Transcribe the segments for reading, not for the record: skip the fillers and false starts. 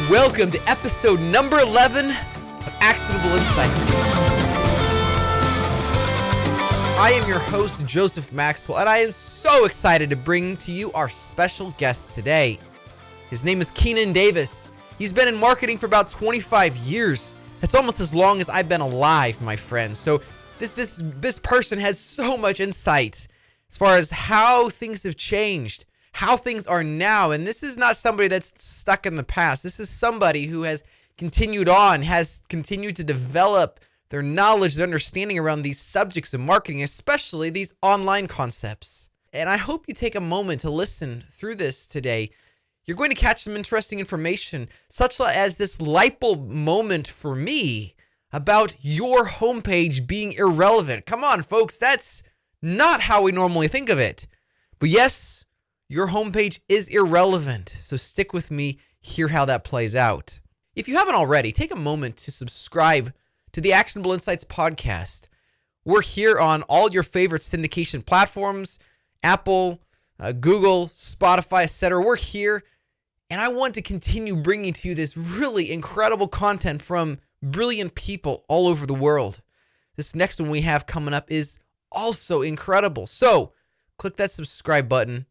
welcome to episode number 11 of Actionable Insights. I am your host, Joseph Maxwell, and I am so excited to bring to you our special guest today. His name is Keenan Davis. He's been in marketing for about 25 years. That's almost as long as I've been alive, my friend. So this person has so much insight as far as how things have changed, how things are now. And this is not somebody that's stuck in the past. This is somebody who has continued on, has continued to develop their knowledge, their understanding around these subjects of marketing, especially these online concepts. And I hope you take a moment to listen through this today. You're going to catch some interesting information, such as this light bulb moment for me about your homepage being irrelevant. Come on, folks, that's not how we normally think of it. But yes, your homepage is irrelevant. So stick with me, hear how that plays out. If you haven't already, take a moment to subscribe to the Actionable Insights podcast. We're here on all your favorite syndication platforms, Apple, Google, Spotify, etc. We're here, and I want to continue bringing to you this really incredible content from brilliant people all over the world. This next one we have coming up is also incredible. So click that subscribe button.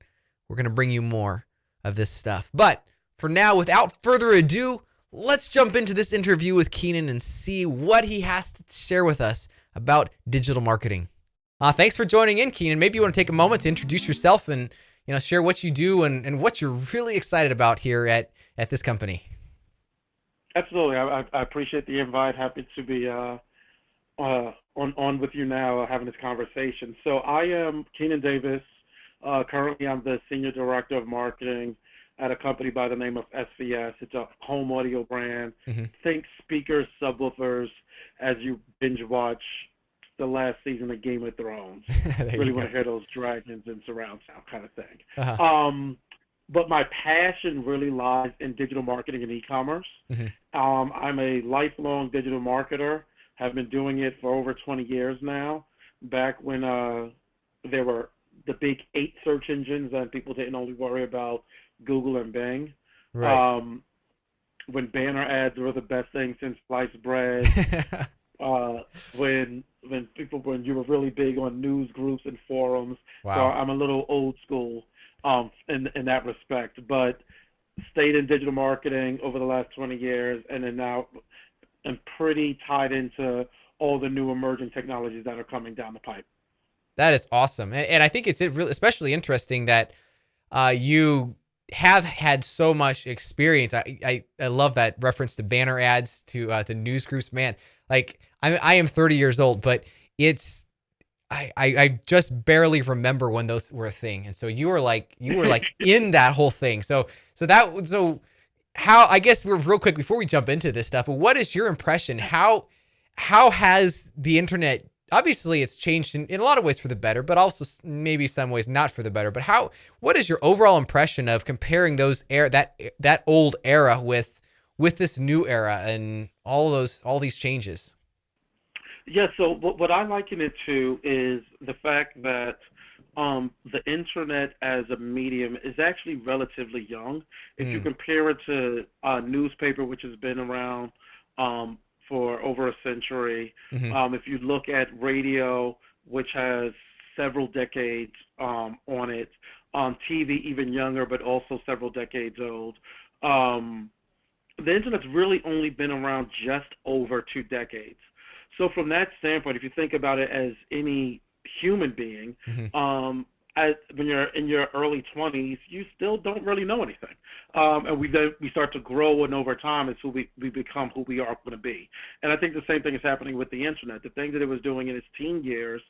We're going to bring you more of this stuff. But for now, without further ado, let's jump into this interview with Keenan and see what he has to share with us about digital marketing. Thanks for joining in, Keenan. Maybe you want to take a moment to introduce yourself and share what you do and what you're really excited about here at this company. Absolutely. I appreciate the invite. Happy to be on with you now having this conversation. So I am Keenan Davis. Currently, I'm the Senior Director of Marketing at a company by the name of SVS. It's a home audio brand. Mm-hmm. Think speakers, subwoofers, as you binge watch the last season of Game of Thrones. Really want to hear those dragons and surround sound kind of thing. Uh-huh. But my passion really lies in digital marketing and e-commerce. Mm-hmm. I'm a lifelong digital marketer. Have been doing it for over 20 years now. Back when there were the big 8 search engines and people didn't only worry about Google and Bing. Right. When banner ads were the best thing since sliced bread. When you were really big on news groups and forums. Wow. So I'm a little old school in that respect, but stayed in digital marketing over the last 20 years, and then now I'm pretty tied into all the new emerging technologies that are coming down the pipe. That is awesome. And I think it's really especially interesting that you have had so much experience. I love that reference to banner ads, to the news groups. Man, like I am 30 years old, but I just barely remember when those were a thing. And so you were like in that whole thing. So how, I guess we're real quick before we jump into this stuff, what is your impression? How has the internet, obviously it's changed in a lot of ways for the better, but also maybe some ways not for the better, but what is your overall impression of comparing that old era with this new era and all these changes? Yeah, so what I liken it to is the fact that the internet as a medium is actually relatively young. If you compare it to a newspaper, which has been around for over a century, mm-hmm. If you look at radio, which has several decades on it, TV even younger, but also several decades old, the internet's really only been around just over 2 decades. So from that standpoint, if you think about it as any human being, mm-hmm. When you're in your early 20s, you still don't really know anything. And we start to grow, and over time, it's who we become who we are going to be. And I think the same thing is happening with the internet. The things that it was doing in its teen years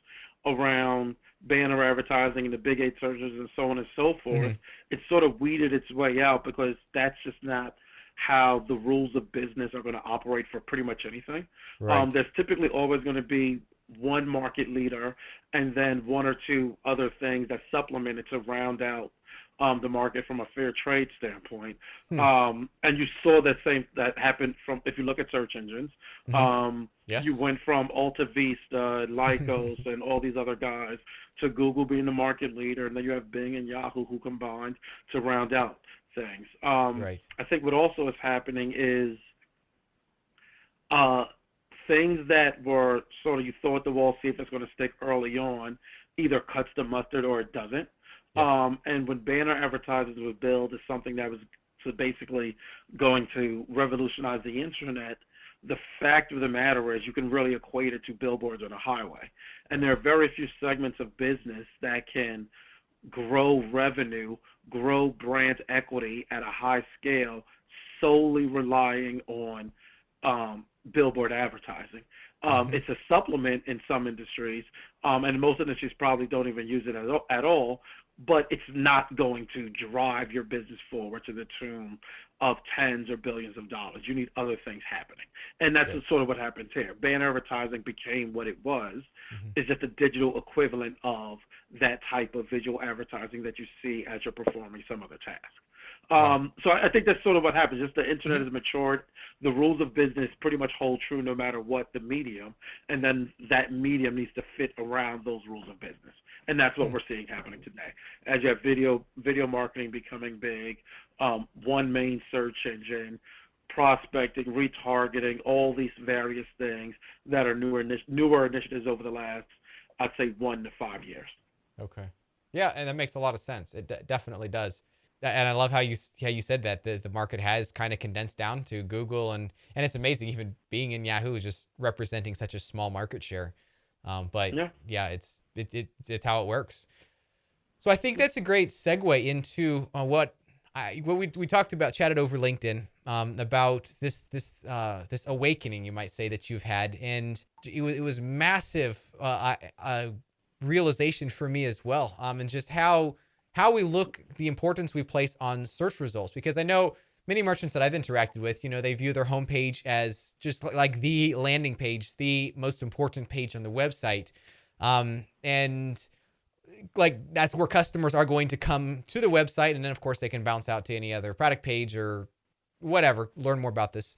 around banner advertising and the big 8 searches and so on and so forth, mm-hmm. it sort of weeded its way out because that's just not how the rules of business are going to operate for pretty much anything. Right. There's typically always going to be one market leader and then 1 or 2 other things that supplement it to round out the market from a fair trade standpoint. And you saw that happen from, if you look at search engines, yes. You went from Alta Vista, Lycos, and all these other guys to Google being the market leader, and then you have Bing and Yahoo who combined to round out. things. Right. I think what also is happening is uh, things that were sort of you throw at the wall, see if it's going to stick early on, either cuts the mustard or it doesn't. Yes. And when banner advertisers was built as something that was so basically going to revolutionize the internet, the fact of the matter is you can really equate it to billboards on a highway. And there are Right. very few segments of business that can grow revenue, grow brand equity at a high scale, solely relying on billboard advertising. Mm-hmm. It's a supplement in some industries, and most industries probably don't even use it at all. But it's not going to drive your business forward to the tune of tens or billions of dollars. You need other things happening, and that's Yes. sort of what happens here. Banner advertising became what it was, Mm-hmm. is just a digital equivalent of that type of visual advertising that you see as you're performing some other task. Wow. So I think that's sort of what happens. Just the internet Mm-hmm. has matured. The rules of business pretty much hold true no matter what the medium, and then that medium needs to fit around those rules of business. And that's what we're seeing happening today. As you have video marketing becoming big, one main search engine, prospecting, retargeting, all these various things that are newer initiatives over the last, I'd say, 1 to 5 years. Okay. Yeah, and that makes a lot of sense. It definitely does. And I love how you said that the market has kind of condensed down to Google, and it's amazing even being in Yahoo is just representing such a small market share. But Yeah. yeah, it's how it works. So I think that's a great segue into what we talked about, chatted over LinkedIn, about this awakening, you might say, that you've had, and it was massive realization for me as well, and just how we look, the importance we place on search results, because I know many merchants that I've interacted with, they view their homepage as just like the landing page, the most important page on the website, and like that's where customers are going to come to the website, and then of course they can bounce out to any other product page or whatever, learn more about this.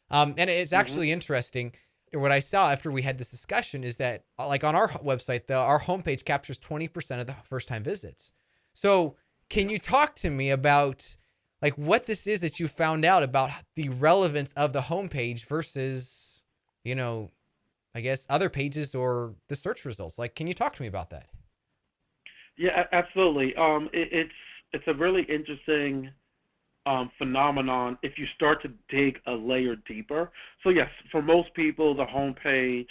And it's Hmm. actually interesting. What I saw after we had this discussion is that, like on our website, our homepage captures 20% of the first time visits. So can you talk to me about like what this is that you found out about the relevance of the homepage versus, you know, I guess other pages or the search results? Like, can you talk to me about that? Yeah, absolutely. It's a really interesting phenomenon if you start to dig a layer deeper. So yes, for most people, the homepage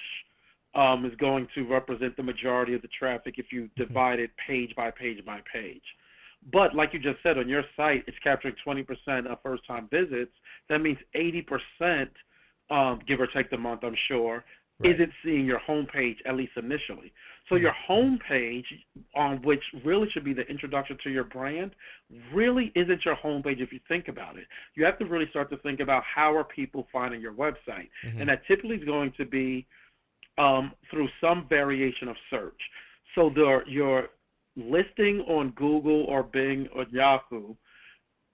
is going to represent the majority of the traffic if you divide it page by page by page. But like you just said, on your site, it's capturing 20% of first-time visits. That means 80%, give or take the month, I'm sure, Right. isn't seeing your homepage, at least initially. So Hmm. your homepage, on which really should be the introduction to your brand, really isn't your homepage if you think about it. You have to really start to think about how are people finding your website, Hmm. and that typically is going to be through some variation of search. So your listing on Google or Bing or Yahoo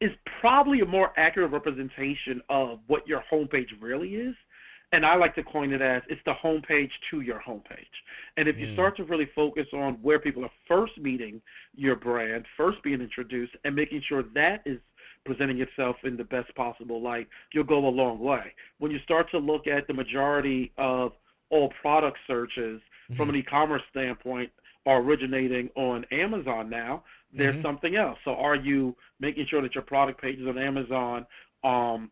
is probably a more accurate representation of what your homepage really is. And I like to coin it as it's the homepage to your homepage. And if you Mm. start to really focus on where people are first meeting your brand, first being introduced, and making sure that is presenting itself in the best possible light, you'll go a long way. When you start to look at the majority of all product searches from Hmm. an e-commerce standpoint are originating on Amazon now, there's Hmm. something else. So are you making sure that your product pages on Amazon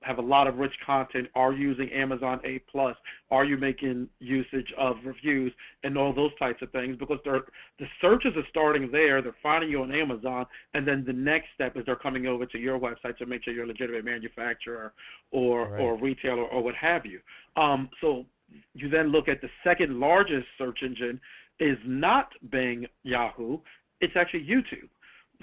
have a lot of rich content? Are you using Amazon A plus? Are you making usage of reviews and all those types of things? Because the searches are starting there. They're finding you on Amazon, and then the next step is they're coming over to your website to make sure you're a legitimate manufacturer or Right. retailer or what have you. So you then look at the second largest search engine is not Bing, Yahoo. It's actually YouTube.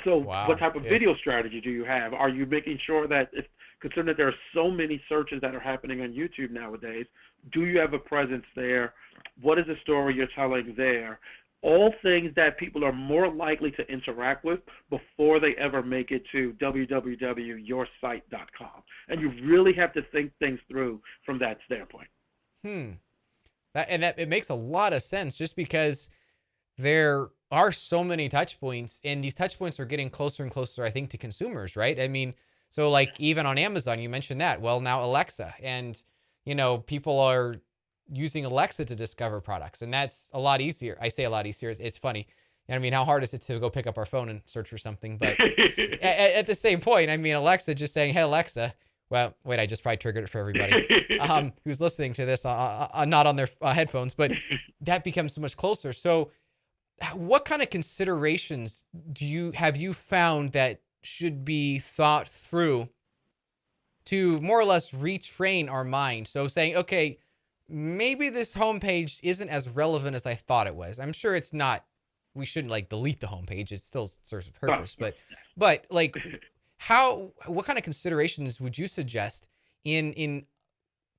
So what Wow. type of video Yes. strategy do you have? Are you making sure that, if considering that there are so many searches that are happening on YouTube nowadays, do you have a presence there? What is the story you're telling there? All things that people are more likely to interact with before they ever make it to www.yoursite.com. And you really have to think things through from that standpoint. Hmm. That it makes a lot of sense, just because there are so many touch points, and these touch points are getting closer and closer, I think, to consumers, right? I mean, So like even on Amazon, you mentioned that. Well, now Alexa, and people are using Alexa to discover products, and that's a lot easier. I say a lot easier. It's funny. I mean, how hard is it to go pick up our phone and search for something? But at the same point, I mean, Alexa just saying, "Hey Alexa." Well, wait, I just probably triggered it for everybody who's listening to this, not on their headphones, but that becomes so much closer. So, what kind of considerations have you found that should be thought through to more or less retrain our mind? So saying, okay, maybe this homepage isn't as relevant as I thought it was. I'm sure it's not. We shouldn't like delete the homepage. It still serves a purpose, but like what kind of considerations would you suggest in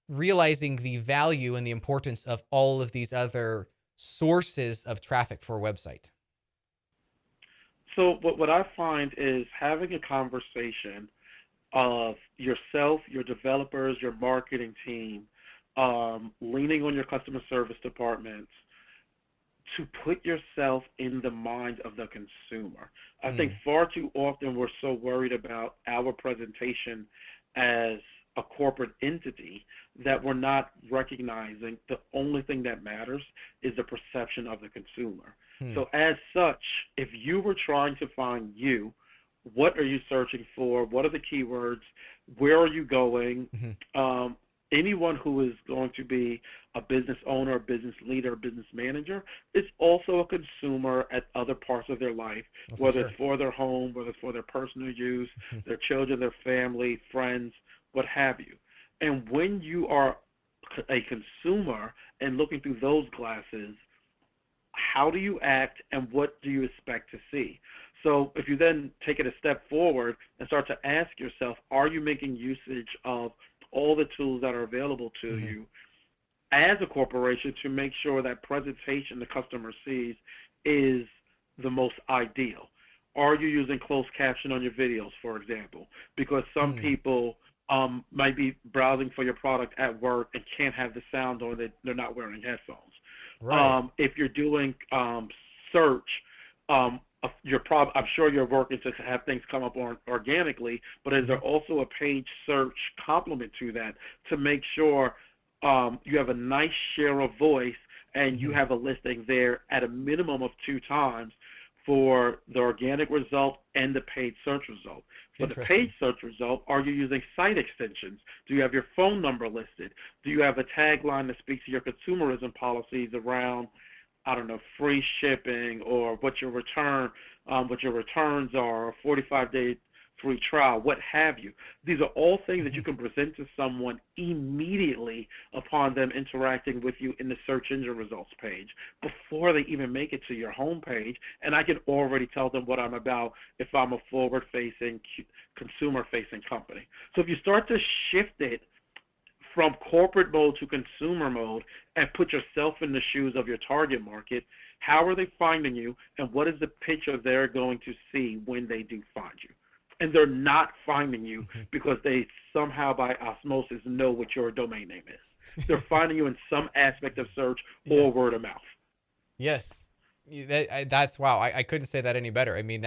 realizing the value and the importance of all of these other sources of traffic for a website? So what I find is having a conversation of yourself, your developers, your marketing team, leaning on your customer service departments to put yourself in the mind of the consumer. I think far too often we're so worried about our presentation as a corporate entity that we're not recognizing the only thing that matters is the perception of the consumer. So as such, if you were trying to find you, what are you searching for? What are the keywords? Where are you going? Anyone who is going to be a business owner, a business leader, a business manager is also a consumer at other parts of their life, whether it's for their home, whether it's for their personal use, their children, their family, friends, what have you. And when you are a consumer and looking through those glasses, how do you act and what do you expect to see? So if you then take it a step forward and start to ask yourself, are you making usage of all the tools that are available to you as a corporation to make sure that presentation the customer sees is the most ideal? Are you using closed caption on your videos, for example? Because some people might be browsing for your product at work and can't have the sound on, they're not wearing headphones. Right. If you're doing search, I'm sure you're working to have things come up organically, but is there also a page search complement to that to make sure you have a nice share of voice and you have a listing there at a minimum of 2 times for the organic result and the paid search result? For the paid search result, are you using site extensions? Do you have your phone number listed? Do you have a tagline that speaks to your consumerism policies around, I don't know, free shipping or what your returns are, or 45-day free trial, what have you? These are all things that you can present to someone immediately upon them interacting with you in the search engine results page before they even make it to your home page, and I can already tell them what I'm about if I'm a forward-facing, consumer-facing company. So if you start to shift it from corporate mode to consumer mode and put yourself in the shoes of your target market, how are they finding you, and what is the picture they're going to see when they do find you? And they're not finding you because they somehow by osmosis know what your domain name is. They're finding you in some aspect of search or word of mouth. Yes. That's wow. I couldn't say that any better. I mean,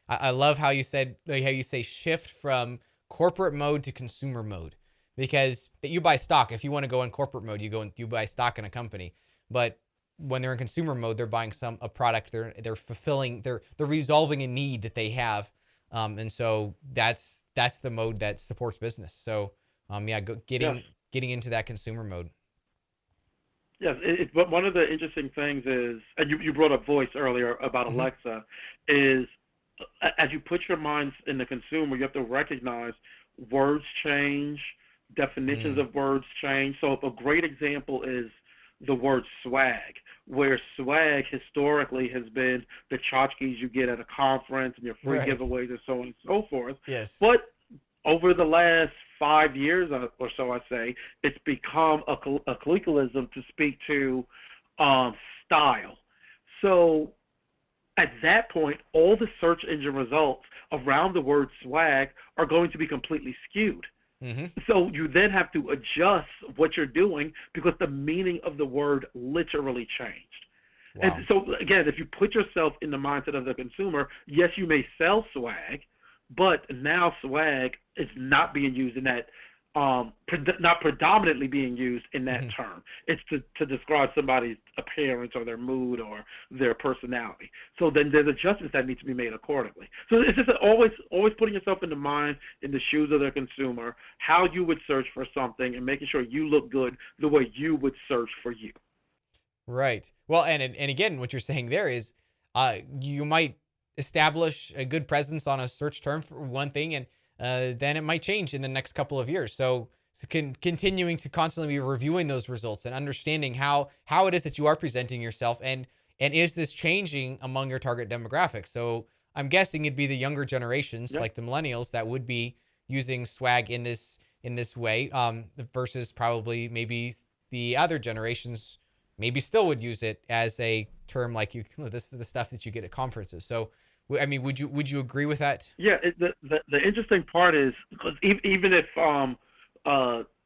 I love how you said, like, how you say shift from corporate mode to consumer mode, because you buy stock. If you want to go in corporate mode, you buy stock in a company. But when they're in consumer mode, they're buying a product. They're fulfilling, they're resolving a need that they have. And so that's the mode that supports business. So, getting into that consumer mode. Yes, but one of the interesting things is, and you brought up voice earlier about Alexa, is as you put your minds in the consumer, you have to recognize words change, definitions of words change. So a great example is the word swag, where swag historically has been the tchotchkes you get at a conference and your free giveaways and so on and so forth. Yes. But over the last 5 years or so, I say, it's become a colloquialism to speak to style. So at that point, all the search engine results around the word swag are going to be completely skewed. So you then have to adjust what you're doing because the meaning of the word literally changed. Wow. And so, again, if you put yourself in the mindset of the consumer, yes, you may sell swag, But now swag is not being used in that, not predominantly being used in that Mhm. term. It's to describe somebody's appearance or their mood or their personality. So then there's adjustments that need to be made accordingly. So it's just always putting yourself in the mind, in the shoes of the consumer, how you would search for something, and making sure you look good the way you would search for you. Right. Well, and again, what you're saying there is, you might establish a good presence on a search term for one thing, and then it might change in the next couple of years. So continuing to constantly be reviewing those results and understanding how it is that you are presenting yourself, and is this changing among your target demographic. So I'm guessing it'd be the younger generations, Yeah. like the millennials, that would be using swag in this way, versus probably maybe the other generations maybe still would use it as a term like this is the stuff that you get at conferences. So I mean, would you agree with that? Yeah, the interesting part is because even if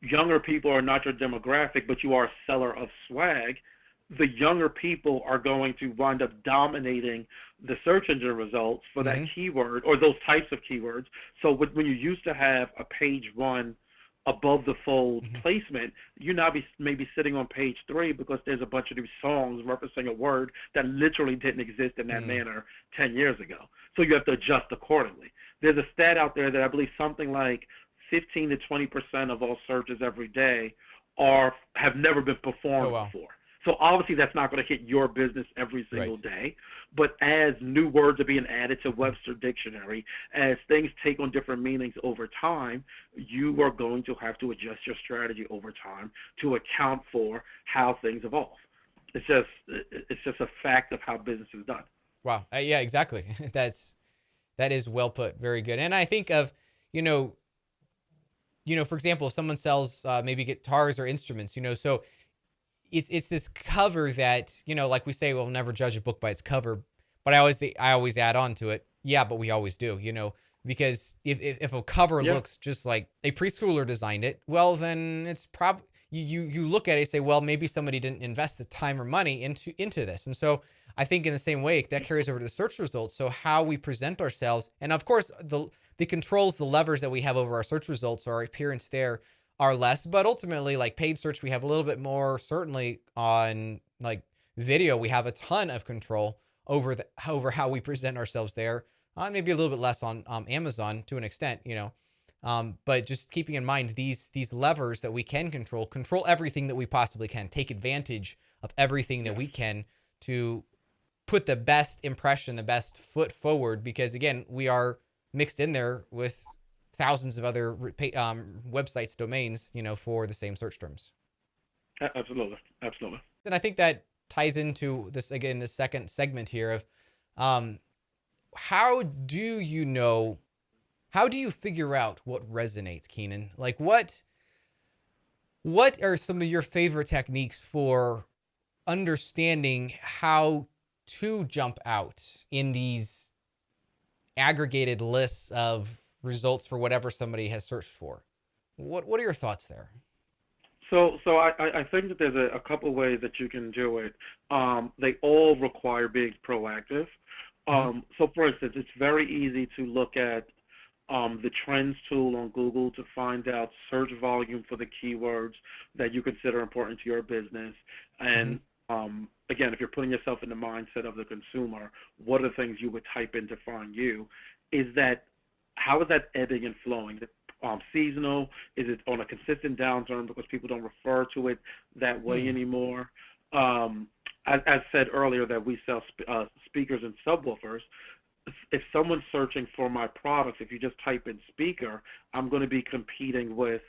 younger people are not your demographic, but you are a seller of swag, the younger people are going to wind up dominating the search engine results for that Mm-hmm. keyword or those types of keywords. So when you used to have a page one above the fold Mm-hmm. placement, you now be maybe sitting on page three because there's a bunch of these songs referencing a word that literally didn't exist in that Mm. manner 10 years ago. So you have to adjust accordingly. There's a stat out there that I believe something like 15 to 20% of all searches every day have never been Oh performed wow. before. So obviously that's not going to hit your business every single Right. day, but as new words are being added to Mm-hmm. Webster Dictionary, as things take on different meanings over time, you are going to have to adjust your strategy over time to account for how things evolve. It's just a fact of how business is done. Wow. Yeah, exactly. That is well put. Very good. And I think of, you know, for example, if someone sells maybe guitars or instruments, so it's this cover that, like we say, we'll never judge a book by its cover, but I always add on to it. Yeah, but we always do, because if a cover Yeah, looks just like a preschooler designed it, well, then it's probably you look at it and say, well, maybe somebody didn't invest the time or money into this. And so I think in the same way that carries over to the search results. So how we present ourselves, and of course the controls, the levers that we have over our search results, our appearance there are less, but ultimately, like paid search, we have a little bit more. Certainly on like video, we have a ton of control over how we present ourselves there. Maybe a little bit less on Amazon to an extent, but just keeping in mind these levers that we can control everything that we possibly can, take advantage of everything that yes. we can to put the best impression, the best foot forward, because again, we are mixed in there with thousands of other websites, domains, for the same search terms. Absolutely. Absolutely. And I think that ties into this again, this second segment here of um, how do you know, how do you figure out what resonates, Keenan? Like what are some of your favorite techniques for understanding how to jump out in these aggregated lists of results for whatever somebody has searched for? What are your thoughts there? So I think that there's a couple ways that you can do it. They all require being proactive. Mm-hmm. So for instance, it's very easy to look at the trends tool on Google to find out search volume for the keywords that you consider important to your business. Mm-hmm. And again, if you're putting yourself in the mindset of the consumer, what are the things you would type in to find you? Is that how is that ebbing and flowing? Is it seasonal? Is it on a consistent downturn because people don't refer to it that way Hmm. anymore? As said earlier, that we sell speakers and subwoofers. If someone's searching for my products, if you just type in speaker, I'm going to be competing with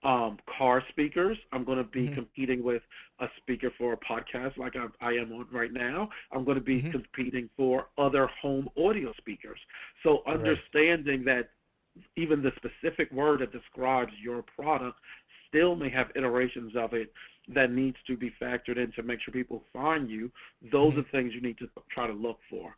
car speakers. I'm going to be Mm-hmm. competing with a speaker for a podcast like I am on right now. I'm going to be Mm-hmm. competing for other home audio speakers. So Right. understanding that even the specific word that describes your product still may have iterations of it that needs to be factored in to make sure people find you. Those Mm-hmm. are things you need to try to look for.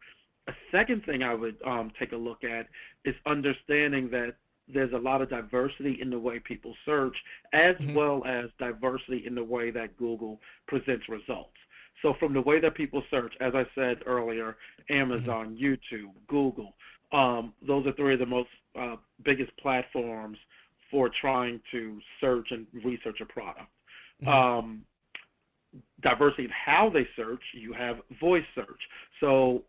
A second thing I would take a look at is understanding that there's a lot of diversity in the way people search, as Mm-hmm. well as diversity in the way that Google presents results. So from the way that people search, as I said earlier, Mm-hmm. Amazon, YouTube, Google, Those are three of the most biggest platforms for trying to search and research a product. Hmm. Um, Diversity in how they search, you have voice search. So,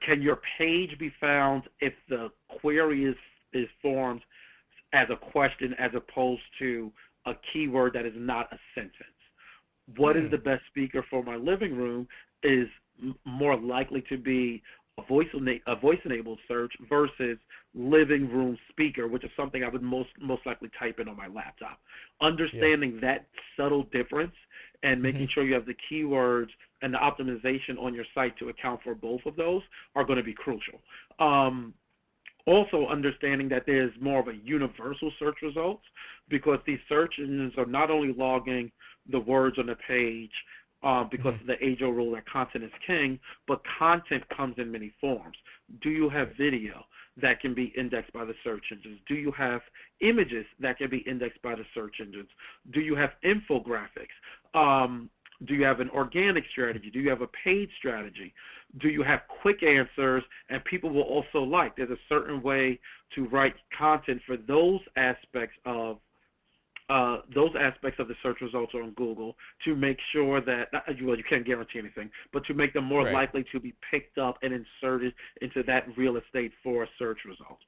can your page be found if the query is formed as a question as opposed to a keyword that is not a sentence? What is Hmm. the best speaker for my living room is more likely to be a voice enabled search versus living room speaker, which is something I would most likely type in on my laptop. Yes. Understanding that subtle difference and Hmm. making sure you have the keywords and the optimization on your site to account for both of those are going to be crucial. Um, Also understanding that there's more of a universal search results because these search engines are not only logging the words on the page because Hmm. of the age-old rule that content is king, but content comes in many forms. Do you have Right. video that can be indexed by the search engines? Do you have images that can be indexed by the search engines? Do you have infographics? Um, do you have an organic strategy? Do you have a paid strategy? Do you have quick answers and people will also like? There's a certain way to write content for those aspects of the search results on Google to make sure that well, you can't guarantee anything, but to make them more Right. likely to be picked up and inserted into that real estate for a search result.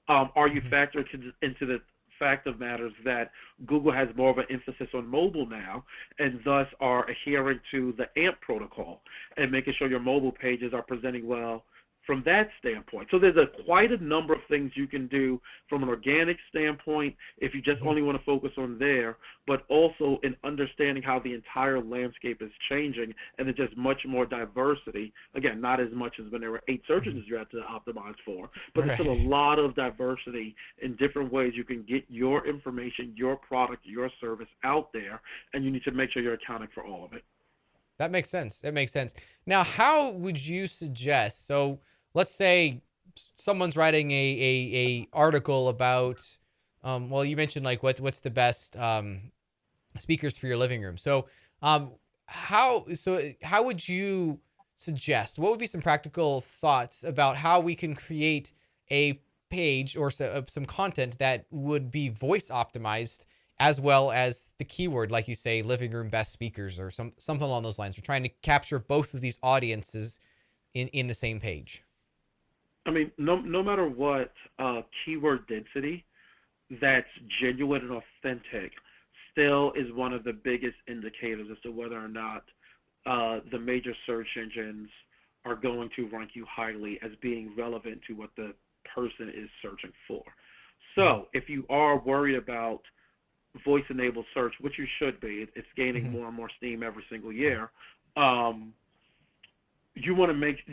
Are you Hmm. factoring into the fact of matters that Google has more of an emphasis on mobile now, and thus are adhering to the AMP protocol and making sure your mobile pages are presenting well from that standpoint. So there's quite a number of things you can do from an organic standpoint if you just Hmm. only want to focus on there, but also in understanding how the entire landscape is changing and there's just much more diversity. Again, not as much as when there were 8 search Hmm. engines you had to optimize for, but there's still a Right. lot of diversity in different ways you can get your information, your product, your service out there, and you need to make sure you're accounting for all of it. That makes sense. That makes sense. Now, how would you suggest? So, let's say someone's writing a article about, well, you mentioned like what's the best speakers for your living room. So, um, how would you suggest? What would be some practical thoughts about how we can create a page or some content that would be voice optimized as well as the keyword, like you say, living room best speakers or something along those lines. We're trying to capture both of these audiences in the same page. I mean, no matter what keyword density, that's genuine and authentic still is one of the biggest indicators as to whether or not the major search engines are going to rank you highly as being relevant to what the person is searching for. Hmm. So if you are worried about voice enabled search, which you should be, it's gaining Hmm. more and more steam every single Right. year. Um, you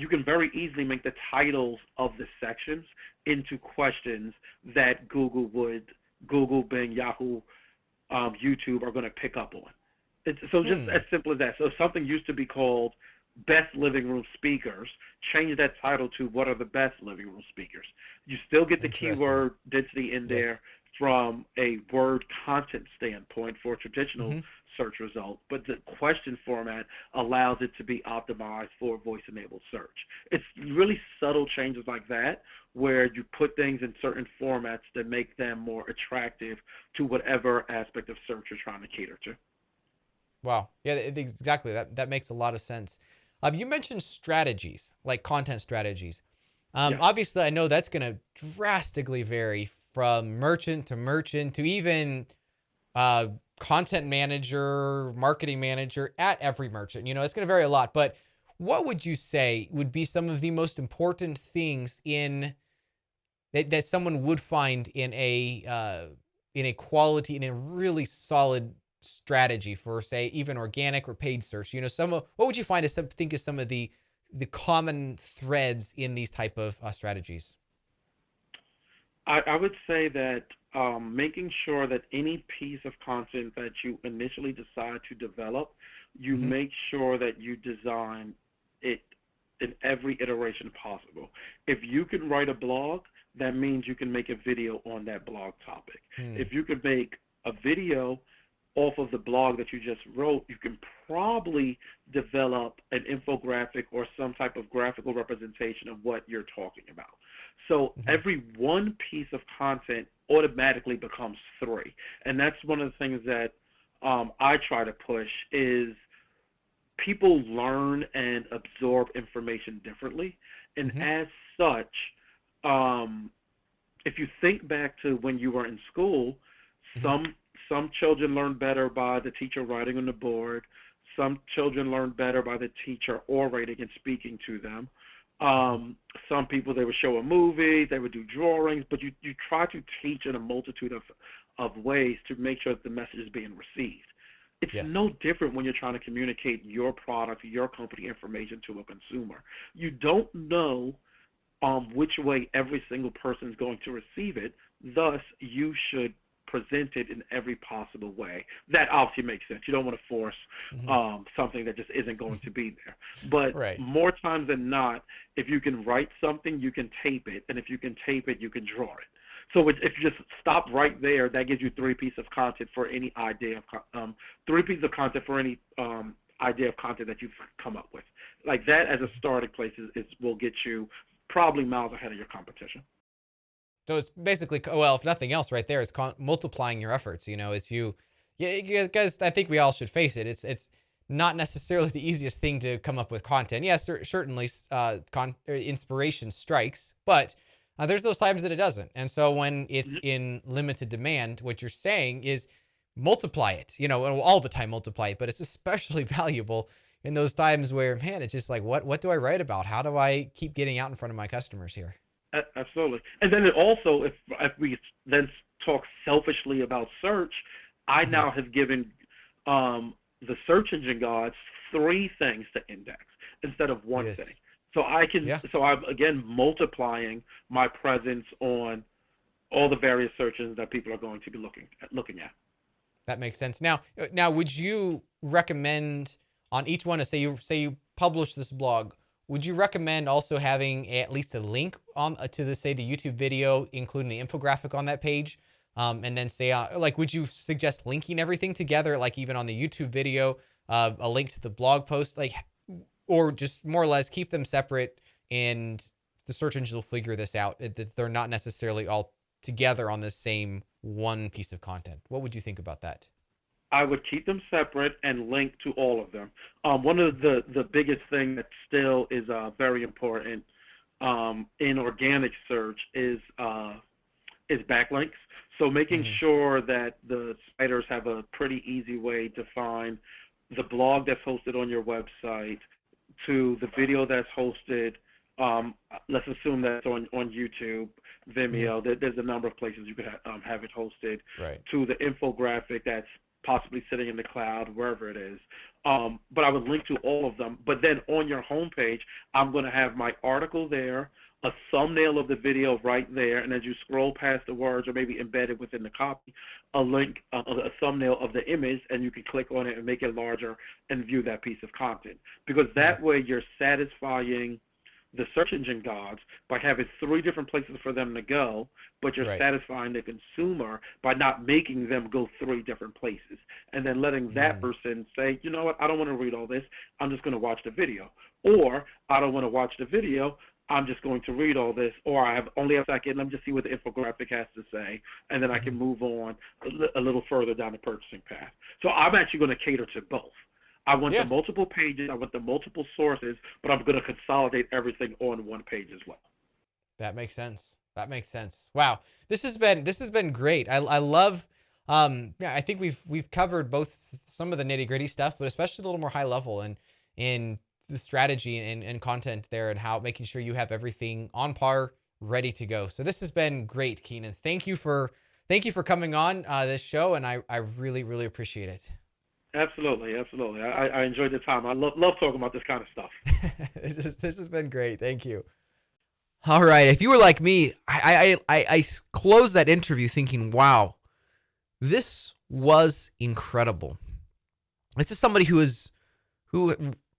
can very easily make the titles of the sections into questions that Google, Bing, Yahoo, YouTube are going to pick up on. So just Hmm. as simple as that. So if something used to be called best living room speakers, change that title to what are the best living room speakers. You still get the Interesting. keyword density in Yes. there from a word content standpoint for a traditional Hmm. search result, but the question format allows it to be optimized for voice enabled search. It's really subtle changes like that where you put things in certain formats that make them more attractive to whatever aspect of search you're trying to cater to. Wow. Yeah, exactly. That makes a lot of sense. You mentioned strategies, like content strategies. Yes. Obviously, I know that's going to drastically vary from merchant to merchant to even uh, content manager, marketing manager at every merchant. You know, it's going to vary a lot. But what would you say would be some of the most important things that someone would find in a quality in a really solid strategy for say even organic or paid search? You know, what would you find as think is some of the common threads in these type of strategies? I would say that making sure that any piece of content that you initially decide to develop, you Hmm. make sure that you design it in every iteration possible. If you can write a blog, that means you can make a video on that blog topic. Hmm. If you could make a video off of the blog that you just wrote, you can probably develop an infographic or some type of graphical representation of what you're talking about. So Mm-hmm. every one piece of content automatically becomes three. And that's one of the things that I try to push is people learn and absorb information differently. And Mm-hmm. as such, um, if you think back to when you were in school, Mm-hmm. some some children learn better by the teacher writing on the board. Some children learn better by the teacher orating and speaking to them. Mm-hmm. Some people they would show a movie, they would do drawings, but you try to teach in a multitude of ways to make sure that the message is being received. It's Yes. no different when you're trying to communicate your product, your company information to a consumer. You don't know which way every single person is going to receive it. Thus, you should present it in every possible way. That obviously makes sense. You don't want to force Mm-hmm. something that just isn't going to be there. But Right. more times than not, if you can write something, you can tape it, and if you can tape it, you can draw it. So if you just stop right there, that gives you three pieces of content for any idea of three pieces of content for any idea of content that you've come up with. Like that as a starting place is will get you probably miles ahead of your competition. So it's basically, well, if nothing else, right there is multiplying your efforts. As yeah, guys, I think we all should face it. It's not necessarily the easiest thing to come up with content. Yes, certainly, inspiration strikes, but there's those times that it doesn't. And so when it's in limited demand, what you're saying is multiply it. And all the time multiply it, but it's especially valuable in those times where, man, it's just like, what do I write about? How do I keep getting out in front of my customers here? Absolutely. And then it also, if we then talk selfishly about search, I Mm-hmm. now have given the search engine gods three things to index instead of one thing. Yes. So Yeah. I'm again multiplying my presence on all the various search engines that people are going to be looking at. That makes sense. Now, would you recommend on each one? Say you publish this blog, would you recommend also having at least a link on to the say the YouTube video, including the infographic on that page, and then say like, would you suggest linking everything together, like even on the YouTube video, a link to the blog post, like, or just more or less keep them separate and the search engines will figure this out, that they're not necessarily all together on the same one piece of content? What would you think about that? I would keep them separate and link to all of them. One of the biggest thing that still is very important in organic search is backlinks. So making Mm-hmm. sure that the spiders have a pretty easy way to find the blog that's hosted on your website to the video that's hosted. Let's assume that's on YouTube, Mm-hmm. Vimeo. There's a number of places you could have it hosted. Right. To the infographic that's possibly sitting in the cloud, wherever it is. But I would link to all of them. But then on your homepage, I'm going to have my article there, a thumbnail of the video right there, and as you scroll past the words or maybe embedded within the copy, a link, a thumbnail of the image, and you can click on it and make it larger and view that piece of content. Because Mm-hmm. that way you're satisfying the search engine gods by having three different places for them to go, but you're Right. satisfying the consumer by not making them go three different places and then letting that Mm. person say, you know what, I don't want to read all this. I'm just going to watch the video. Or I don't want to watch the video. I'm just going to read all this, or I have only a second. Let me just see what the infographic has to say, and then I Mm-hmm. can move on a little further down the purchasing path. So I'm actually going to cater to both. I want the Yeah, multiple pages, I want the multiple sources, but I'm going to consolidate everything on one page as well. that makes sense. That makes sense. Wow, this has been great. I love. Yeah, I think we've covered both some of the nitty gritty stuff, but especially a little more high level and in the strategy and content there and how making sure you have everything on par, ready to go. So this has been great, Keenan. Thank you for coming on this show, and I really appreciate it. Absolutely, absolutely. I enjoyed the time. I love talking about this kind of stuff. This has been great. Thank you. All right. If you were like me, I closed that interview thinking, wow, this was incredible. This is somebody who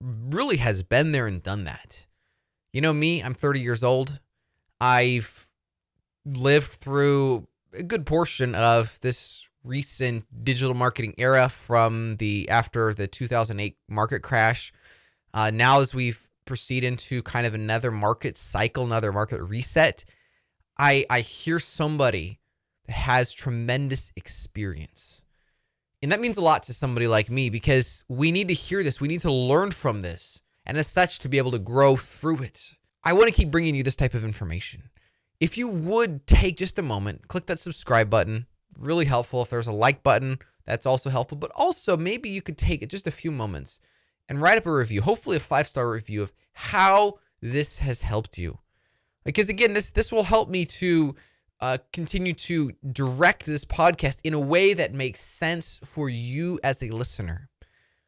really has been there and done that. You know me, I'm 30 years old. I've lived through a good portion of this recent digital marketing era from after the 2008 market crash. Now as we've proceed into kind of another market cycle, another market reset, I hear somebody that has tremendous experience. And that means a lot to somebody like me because we need to hear this. We need to learn from this. And as such, to be able to grow through it. I want to keep bringing you this type of information. If you would take just a moment, click that subscribe button. Really helpful. If there's a like button, that's also helpful. But also, maybe you could take just a few moments and write up a review, hopefully a 5-star review of how this has helped you. Because again, this will help me to continue to direct this podcast in a way that makes sense for you as a listener.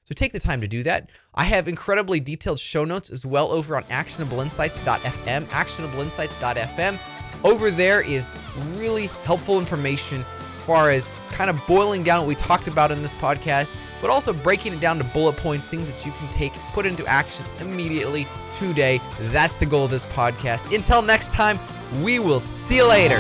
So take the time to do that. I have incredibly detailed show notes as well over on actionableinsights.fm, actionableinsights.fm. Over there is really helpful information as far as kind of boiling down what we talked about in this podcast, but also breaking it down to bullet points, things that you can put into action immediately today. That's the goal of this podcast. Until next time, we will see you later.